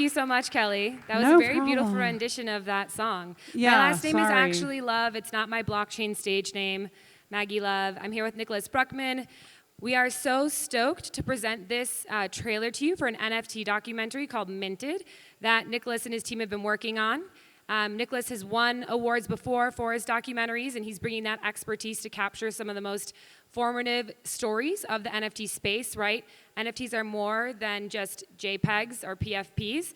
Thank you so much, Kelly. That was No a very beautiful problem. rendition of that song. Yeah, my last name is sorry. actually Love. It's not my blockchain stage name, Maggie Love. I'm here with Nicholas Bruckman. We are so stoked to present this trailer to you for an NFT documentary called Minted that Nicholas and his team have been working on. Nicholas has won awards before for his documentaries, and he's bringing that expertise to capture some of the most formative stories of the NFT space, right? NFTs are more than just JPEGs or PFPs.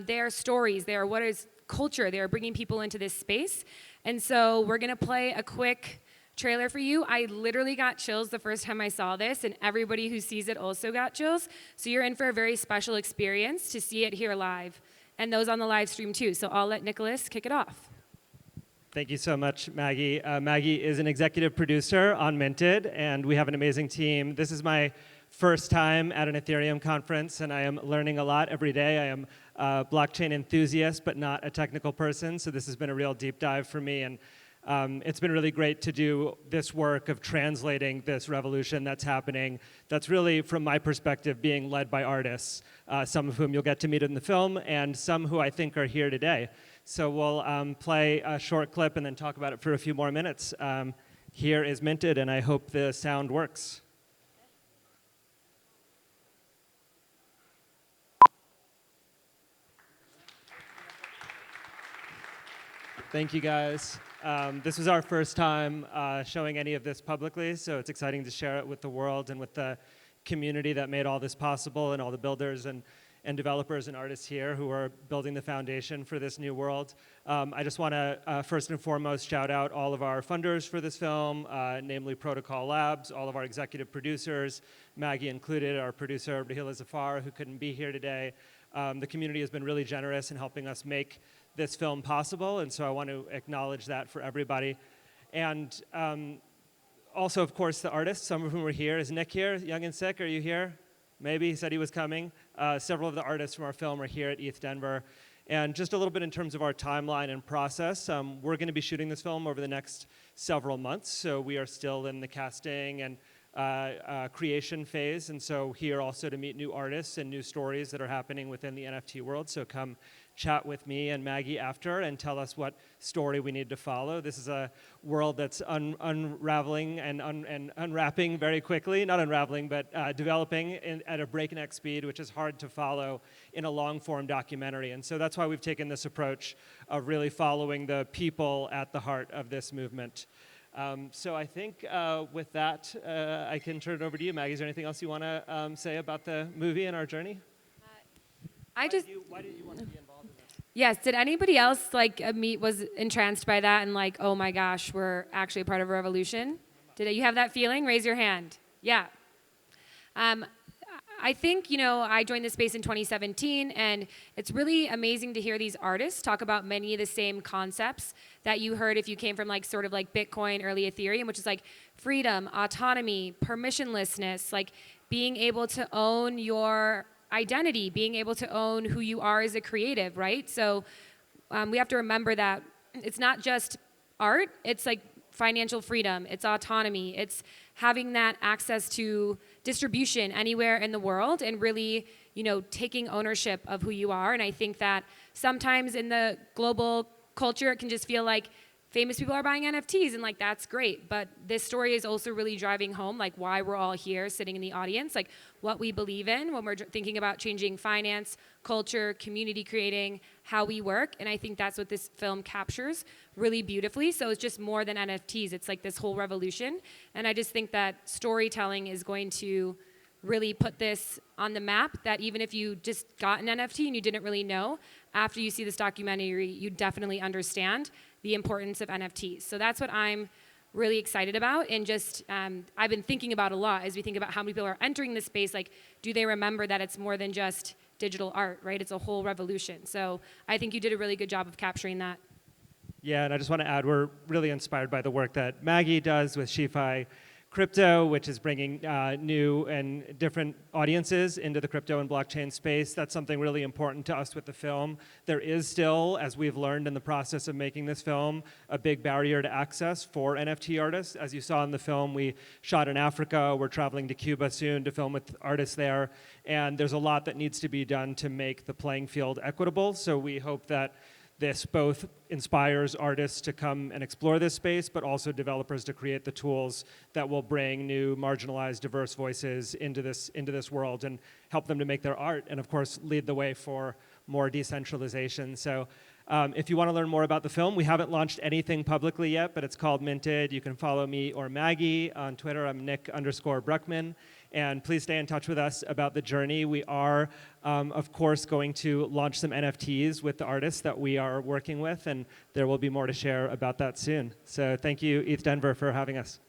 They are stories. They are what is culture. They are bringing people into this space. And so we're going to play a quick trailer for you. I literally got chills the first time I saw this, and everybody who sees it also got chills. So you're in for a very special experience to see it here live, and those on the live stream too. So I'll let Nicholas kick it off. Thank you so much, Maggie. Maggie is an executive producer on Minted, and we have an amazing team. This is my first time at an Ethereum conference, and I am learning a lot every day. I am a blockchain enthusiast, but not a technical person, so this has been a real deep dive for me. And it's been really great to do this work of translating this revolution that's happening, that's really, from my perspective, being led by artists, some of whom you'll get to meet in the film, and some who I think are here today. So we'll play a short clip and then talk about it for a few more minutes. Here is Minted, and I hope the sound works. Thank you, guys. This was our first time showing any of this publicly, so it's exciting to share it with the world and with the community that made all this possible, and all the builders and developers and artists here who are building the foundation for this new world. I just want to first and foremost shout out all of our funders for this film, namely Protocol Labs, all of our executive producers, Maggie included, our producer Rahila Zafar, who couldn't be here today. The community has been really generous in helping us make this film possible, and so I want to acknowledge that for everybody. And also, of course, the artists, some of whom are here. Is Nick here? Young and Sick, are you here? Maybe, he said he was coming. Several of the artists from our film are here at ETH Denver. And just a little bit in terms of our timeline and process, we're going to be shooting this film over the next several months, so we are still in the casting and creation phase, and so here also to meet new artists and new stories that are happening within the NFT world. So come chat with me and Maggie after and tell us what story we need to follow. This is a world that's unraveling and unwrapping very quickly. Not unraveling, but developing at a breakneck speed, which is hard to follow in a long-form documentary. And so that's why we've taken this approach of really following the people at the heart of this movement. So I think with that, I can turn it over to you, Maggie. Is there anything else you want to say about the movie and our journey? Why did you want to be involved in this? Yes, did anybody else was entranced by that and like, oh my gosh, we're actually a part of a revolution? Did you have that feeling? Raise your hand. Yeah. I think, I joined this space in 2017, and it's really amazing to hear these artists talk about many of the same concepts that you heard if you came from sort of Bitcoin, early Ethereum, which is freedom, autonomy, permissionlessness, being able to own your identity, being able to own who you are as a creative, right? So we have to remember that it's not just art, it's financial freedom, it's autonomy, it's having that access to distribution anywhere in the world, and really, taking ownership of who you are. And I think that sometimes in the global culture, it can just feel like famous people are buying NFTs, and that's great. But this story is also really driving home why we're all here sitting in the audience, what we believe in when we're thinking about changing finance, culture, community creating, how we work. And I think that's what this film captures really beautifully. So it's just more than NFTs. It's this whole revolution. And I just think that storytelling is going to really put this on the map, that even if you just got an NFT and you didn't really know, after you see this documentary, you definitely understand the importance of NFTs. So that's what I'm really excited about, and just I've been thinking about a lot as we think about how many people are entering this space. Do they remember that it's more than just digital art, right? It's a whole revolution. So I think you did a really good job of capturing that. Yeah, and I just want to add, we're really inspired by the work that Maggie does with Shifi crypto, which is bringing new and different audiences into the crypto and blockchain space. That's something really important to us with the film. There is still, as we've learned in the process of making this film, a big barrier to access for NFT artists. As you saw in the film, we shot in Africa. We're traveling to Cuba soon to film with artists there. And there's a lot that needs to be done to make the playing field equitable. So we hope that this both inspires artists to come and explore this space, but also developers to create the tools that will bring new, marginalized, diverse voices into this world and help them to make their art, and of course, lead the way for more decentralization. So if you want to learn more about the film, we haven't launched anything publicly yet, but it's called Minted. You can follow me or Maggie on Twitter. I'm Nick_Bruckman. And please stay in touch with us about the journey. We are, of course, going to launch some NFTs with the artists that we are working with, and there will be more to share about that soon. So thank you, ETH Denver, for having us.